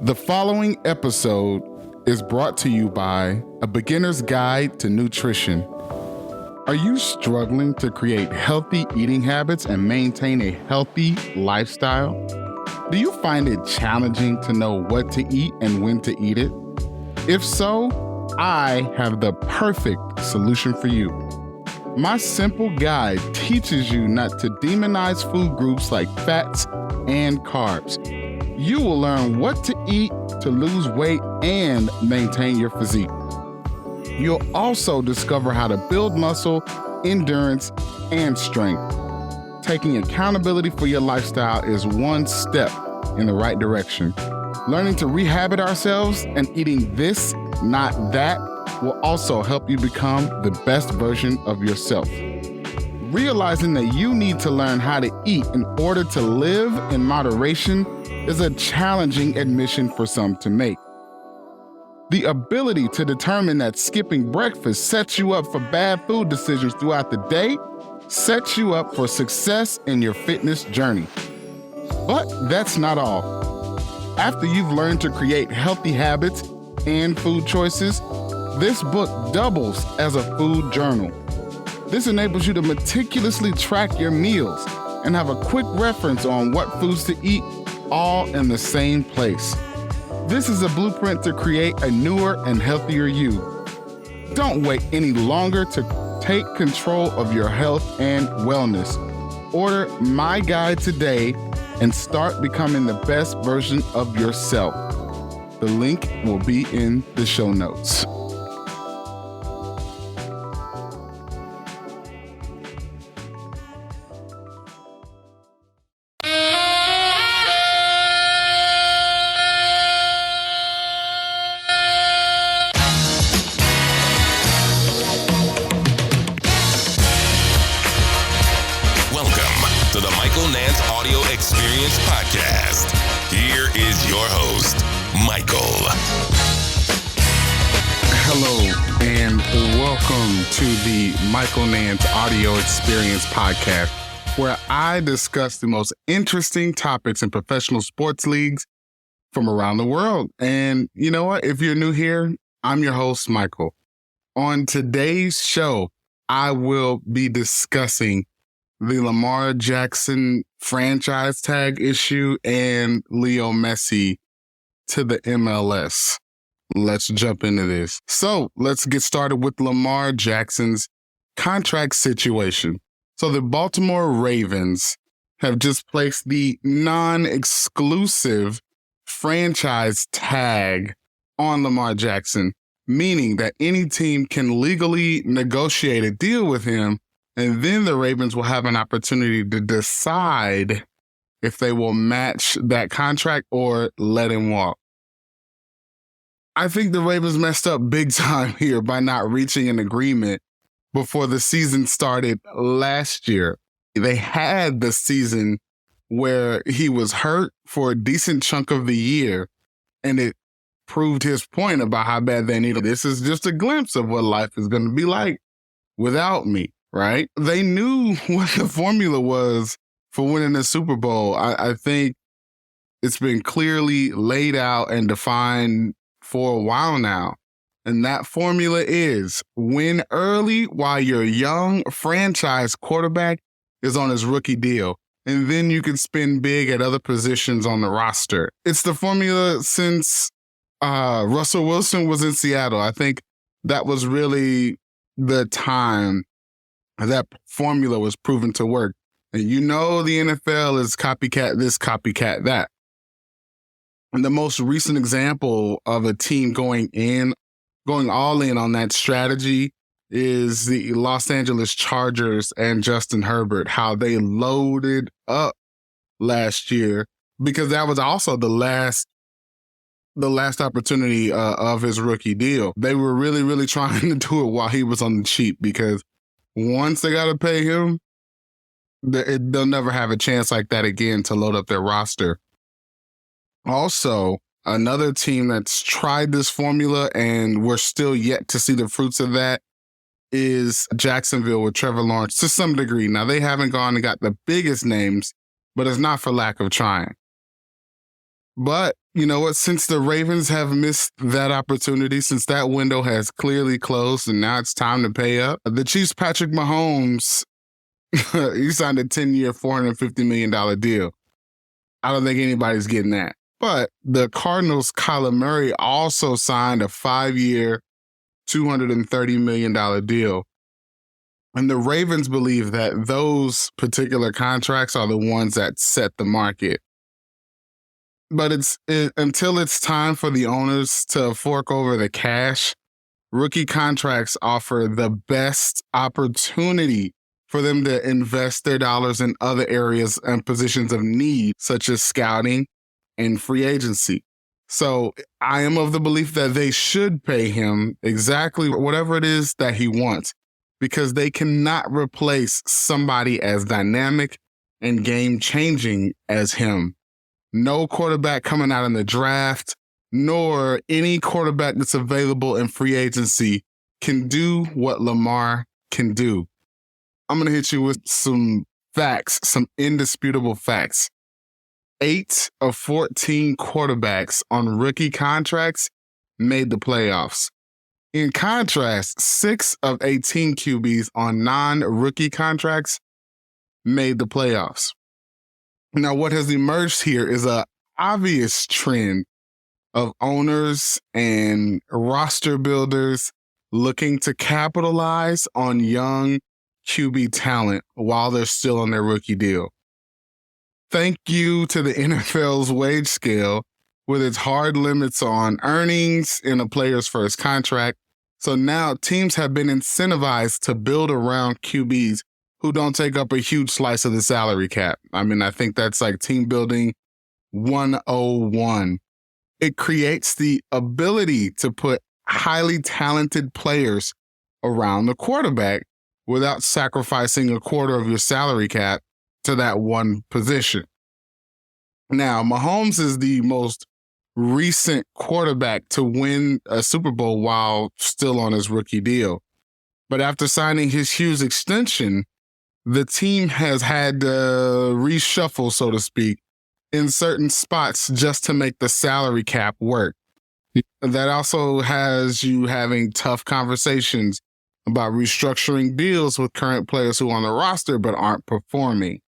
The following episode is brought to you by A Beginner's Guide to Nutrition. Are you struggling to create healthy eating habits and maintain a healthy lifestyle? Do you find it challenging to know what to eat and when to eat it? If so, I have the perfect solution for you. My simple guide teaches you not to demonize food groups like fats and carbs. You will learn what to eat to lose weight and maintain your physique. You'll also discover how to build muscle, endurance, and strength. Taking accountability for your lifestyle is one step in the right direction. Learning to rehabit ourselves and eating this, not that, will also help you become the best version of yourself. Realizing that you need to learn how to eat in order to live in moderation is a challenging admission for some to make. The ability to determine that skipping breakfast sets you up for bad food decisions throughout the day sets you up for success in your fitness journey. But that's not all. After you've learned to create healthy habits and food choices, this book doubles as a food journal. This enables you to meticulously track your meals and have a quick reference on what foods to eat, all in the same place. This is a blueprint to create a newer and healthier you. Don't wait any longer to take control of your health and wellness. Order my guide today and start becoming the best version of yourself. The link will be in the show notes. To the Michael Nance Audio Experience podcast. Here is your host, Michael. Hello, and welcome to the Michael Nance Audio Experience podcast, where I discuss the most interesting topics in professional sports leagues from around the world. And you know what? If you're new here, I'm your host, Michael. On today's show, I will be discussing the Lamar Jackson franchise tag issue and Leo Messi to the MLS. Let's jump into this. So let's get started with Lamar Jackson's contract situation. So the Baltimore Ravens have just placed the non-exclusive franchise tag on Lamar Jackson, meaning that any team can legally negotiate a deal with him, and then the Ravens will have an opportunity to decide if they will match that contract or let him walk. I think the Ravens messed up big time here by not reaching an agreement before the season started last year. They had the season where he was hurt for a decent chunk of the year, and it proved his point about how bad they needed. This is just a glimpse of what life is going to be like without me. Right? They knew what the formula was for winning the Super Bowl. I think it's been clearly laid out and defined for a while now. And that formula is win early while your young franchise quarterback is on his rookie deal. And then you can spend big at other positions on the roster. It's the formula since Russell Wilson was in Seattle. I think that was really the time that formula was proven to work. And you know the NFL is copycat this, copycat that. And the most recent example of a team going all in on that strategy is the Los Angeles Chargers and Justin Herbert, how they loaded up last year, because that was also the last opportunity of his rookie deal. They were really, really trying to do it while he was on the cheap, because once they got to pay him, they'll never have a chance like that again to load up their roster. Also, another team that's tried this formula and we're still yet to see the fruits of that is Jacksonville with Trevor Lawrence to some degree. Now, they haven't gone and got the biggest names, but it's not for lack of trying. But you know what? Since the Ravens have missed that opportunity, since that window has clearly closed and now it's time to pay up, the Chiefs' Patrick Mahomes, he signed a 10-year, $450 million deal. I don't think anybody's getting that. But the Cardinals' Kyler Murray also signed a 5-year, $230 million deal. And the Ravens believe that those particular contracts are the ones that set the market. But until it's time for the owners to fork over the cash, rookie contracts offer the best opportunity for them to invest their dollars in other areas and positions of need, such as scouting and free agency. So I am of the belief that they should pay him exactly whatever it is that he wants, because they cannot replace somebody as dynamic and game-changing as him. No quarterback coming out in the draft, nor any quarterback that's available in free agency can do what Lamar can do. I'm going to hit you with some facts, some indisputable facts. 8 of 14 quarterbacks on rookie contracts made the playoffs. In contrast, 6 of 18 QBs on non-rookie contracts made the playoffs. Now, what has emerged here is an obvious trend of owners and roster builders looking to capitalize on young QB talent while they're still on their rookie deal. Thank you to the NFL's wage scale with its hard limits on earnings in a player's first contract. So now teams have been incentivized to build around QBs who don't take up a huge slice of the salary cap. I mean, I think that's like team building 101. It creates the ability to put highly talented players around the quarterback without sacrificing a quarter of your salary cap to that one position. Now, Mahomes is the most recent quarterback to win a Super Bowl while still on his rookie deal. But after signing his huge extension, the team has had to reshuffle, so to speak, in certain spots just to make the salary cap work. That also has you having tough conversations about restructuring deals with current players who are on the roster but aren't performing.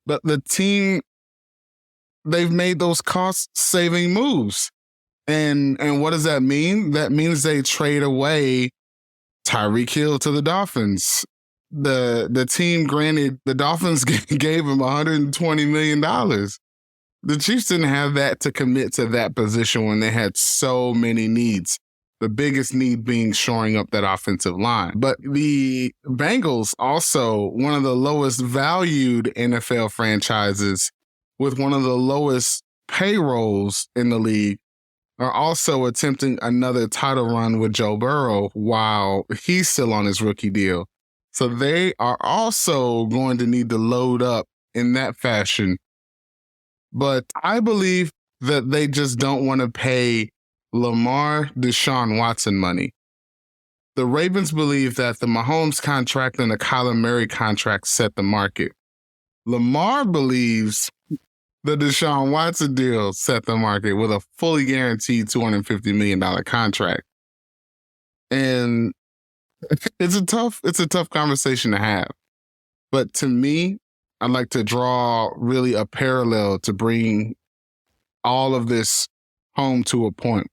But the team, they've made those cost-saving moves. And what does that mean? That means they trade away Tyreek Hill to the Dolphins. The team, granted, the Dolphins gave him $120 million. The Chiefs didn't have that to commit to that position when they had so many needs. The biggest need being shoring up that offensive line. But the Bengals, also one of the lowest valued NFL franchises with one of the lowest payrolls in the league, are also attempting another title run with Joe Burrow while he's still on his rookie deal. So they are also going to need to load up in that fashion. But I believe that they just don't want to pay Lamar Deshaun Watson money. The Ravens believe that the Mahomes contract and the Kyler Murray contract set the market. Lamar believes the Deshaun Watson deal set the market with a fully guaranteed $250 million contract. And it's a tough conversation to have. But to me, I'd like to draw really a parallel to bring all of this home to a point.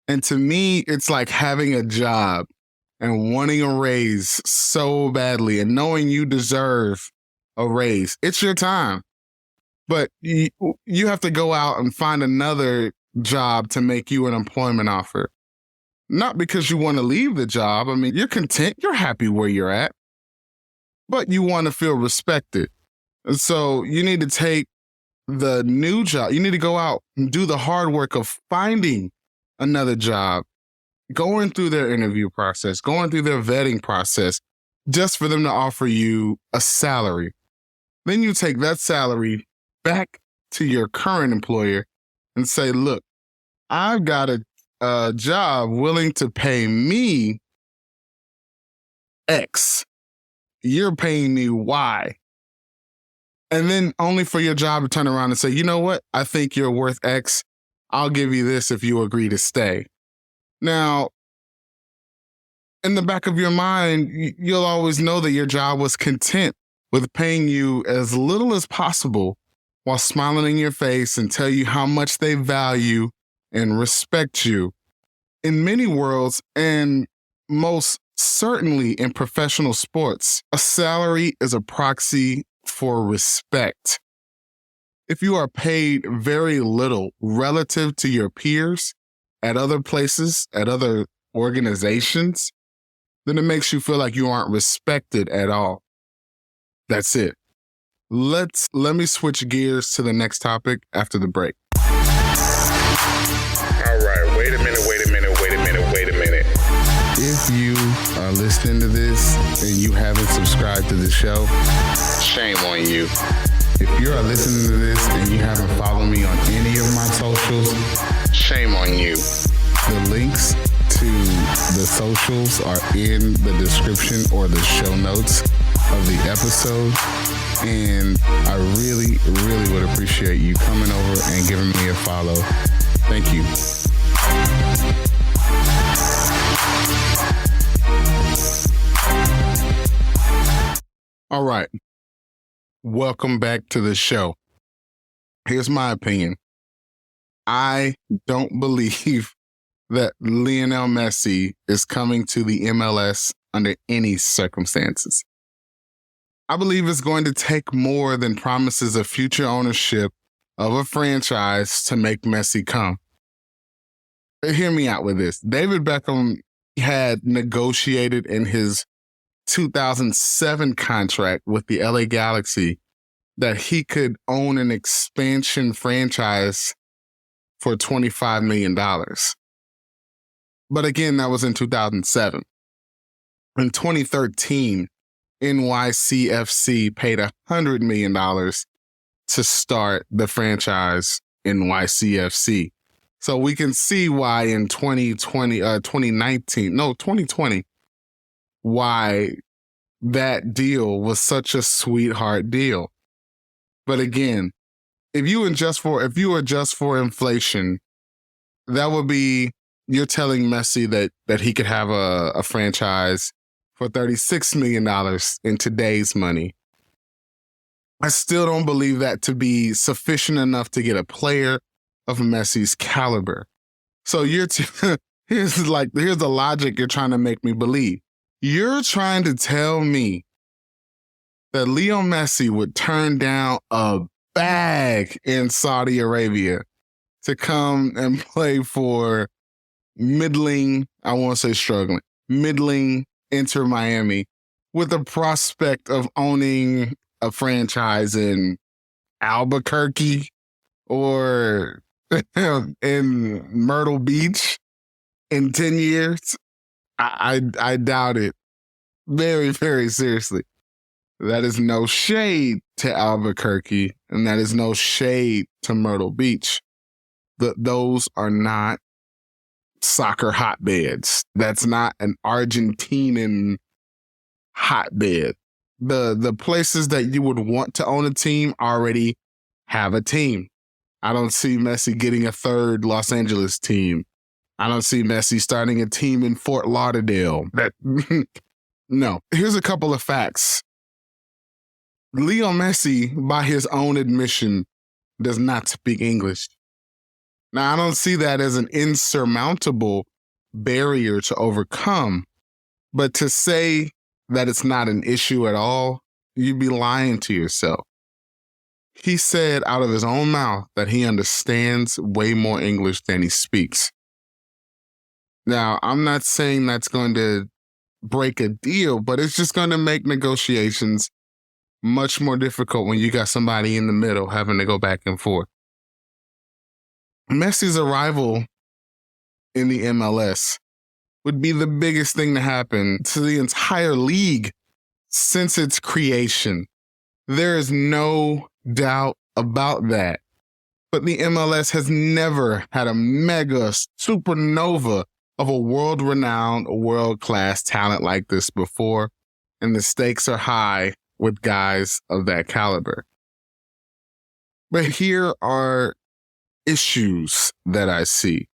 And to me, it's like having a job and wanting a raise so badly and knowing you deserve a raise. It's your time. But you have to go out and find another job to make you an employment offer. Not because you want to leave the job. I mean, you're content. You're happy where you're at. But you want to feel respected. And so you need to take the new job. You need to go out and do the hard work of finding another job, going through their interview process, going through their vetting process, just for them to offer you a salary. Then you take that salary back to your current employer and say, look, I've got a job willing to pay me X. You're paying me Y. And then only for your job to turn around and say, you know what? I think you're worth X. I'll give you this if you agree to stay. Now, in the back of your mind, you'll always know that your job was content with paying you as little as possible while smiling in your face and tell you how much they value and respect you. In many worlds, and most certainly in professional sports, a salary is a proxy for respect. If you are paid very little relative to your peers at other places, at other organizations, then it makes you feel like you aren't respected at all. That's it. Let me switch gears to the next topic after the break. All right, wait a minute. If you are listening to this and you haven't subscribed to the show, shame on you. If you are listening to this and you haven't followed me on any of my socials, shame on you. The links to the socials are in the description or the show notes of the episode. And I really, really would appreciate you coming over and giving me a follow. Thank you. All right. Welcome back to the show. Here's my opinion. I don't believe that Lionel Messi is coming to the MLS under any circumstances. I believe it's going to take more than promises of future ownership of a franchise to make Messi come. Hear me out with this. David Beckham had negotiated in his 2007 contract with the LA Galaxy that he could own an expansion franchise for $25 million. But again, that was in 2007. In 2013, NYCFC paid $100 million to start the franchise NYCFC. So we can see why in 2020, why that deal was such a sweetheart deal. But again, if you adjust for inflation, that would be, you're telling Messi that he could have a franchise for $36 million in today's money. I still don't believe that to be sufficient enough to get a player of Messi's caliber. So here's the logic you're trying to make me believe. You're trying to tell me that Leo Messi would turn down a bag in Saudi Arabia to come and play for middling Inter Miami with the prospect of owning a franchise in Albuquerque or in Myrtle Beach in 10 years? I doubt it. Very, very seriously. That is no shade to Albuquerque, and that is no shade to Myrtle Beach. Those are not soccer hotbeds. That's not an Argentinian hotbed. The places that you would want to own a team already have a team. I don't see Messi getting a third Los Angeles team. I don't see Messi starting a team in Fort Lauderdale. No. Here's a couple of facts. Leo Messi, by his own admission, does not speak English. Now, I don't see that as an insurmountable barrier to overcome, but to say that it's not an issue at all, you'd be lying to yourself. He said out of his own mouth that he understands way more English than he speaks. Now, I'm not saying that's going to break a deal, but it's just going to make negotiations much more difficult when you got somebody in the middle having to go back and forth. Messi's arrival in the MLS would be the biggest thing to happen to the entire league since its creation. There is no doubt about that. But the MLS has never had a mega supernova of a world-renowned, world-class talent like this before, and the stakes are high with guys of that caliber. But here are issues that I see.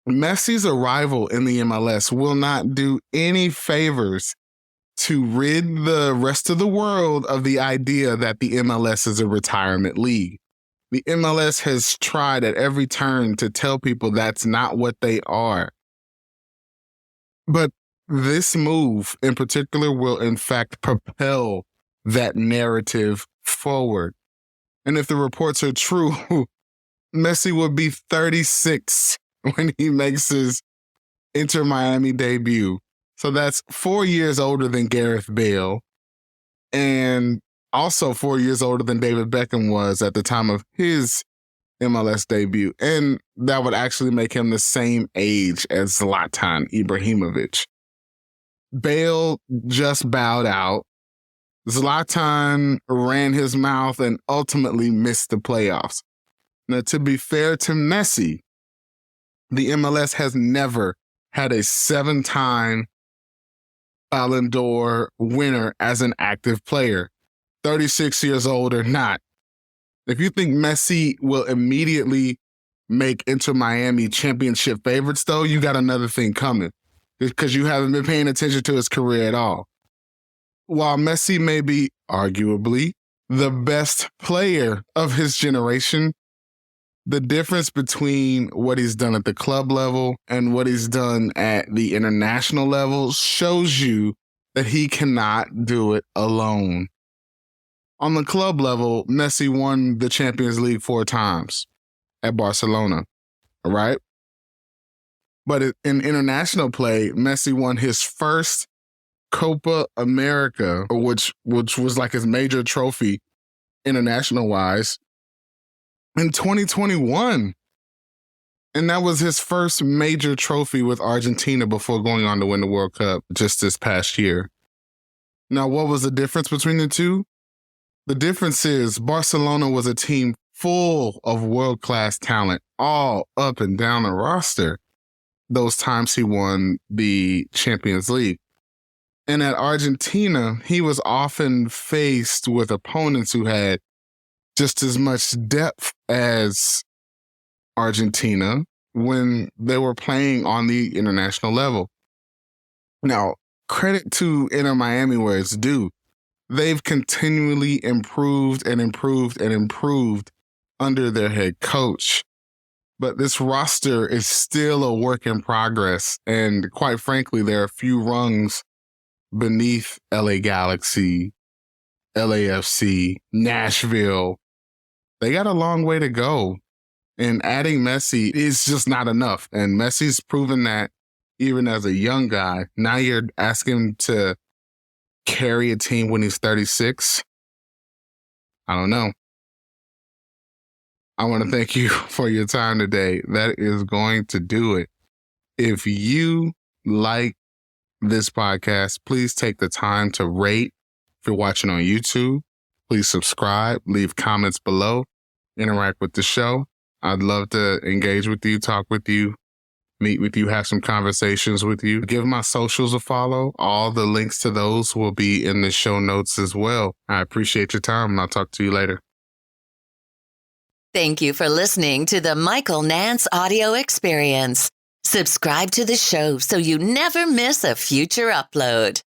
Messi's arrival in the MLS will not do any favors to rid the rest of the world of the idea that the MLS is a retirement league. The MLS has tried at every turn to tell people that's not what they are. But this move in particular will in fact propel that narrative forward. And if the reports are true, Messi will be 36 when he makes his Inter Miami debut. So that's 4 years older than Gareth Bale and also 4 years older than David Beckham was at the time of his MLS debut. And that would actually make him the same age as Zlatan Ibrahimovic. Bale just bowed out. Zlatan ran his mouth and ultimately missed the playoffs. Now, to be fair to Messi, the MLS has never had a 7-time Ballon d'Or winner as an active player, 36 years old or not. If you think Messi will immediately make Inter Miami championship favorites, though, you got another thing coming because you haven't been paying attention to his career at all. While Messi may be arguably the best player of his generation, the difference between what he's done at the club level and what he's done at the international level shows you that he cannot do it alone. On the club level, Messi won the Champions League 4 times at Barcelona, right? But in international play, Messi won his first Copa America, which was like his major trophy international-wise, in 2021. And that was his first major trophy with Argentina before going on to win the World Cup just this past year. Now, what was the difference between the two? The difference is Barcelona was a team full of world-class talent all up and down the roster those times he won the Champions League. And at Argentina, he was often faced with opponents who had just as much depth as Argentina when they were playing on the international level. Now, credit to Inter Miami where it's due. They've continually improved and improved and improved under their head coach. But this roster is still a work in progress. And quite frankly, there are a few rungs beneath LA Galaxy, LAFC, Nashville. They got a long way to go. And adding Messi is just not enough. And Messi's proven that even as a young guy. Now you're asking him to carry a team when he's 36. I don't know. I want to thank you for your time today. That is going to do it. If you like this podcast, please take the time to rate. If you're watching on YouTube, please subscribe, leave comments below, interact with the show. I'd love to engage with you, talk with you, meet with you, have some conversations with you. Give my socials a follow. All the links to those will be in the show notes as well. I appreciate your time, and I'll talk to you later. Thank you for listening to the Michael Nance Audio Experience. Subscribe to the show so you never miss a future upload.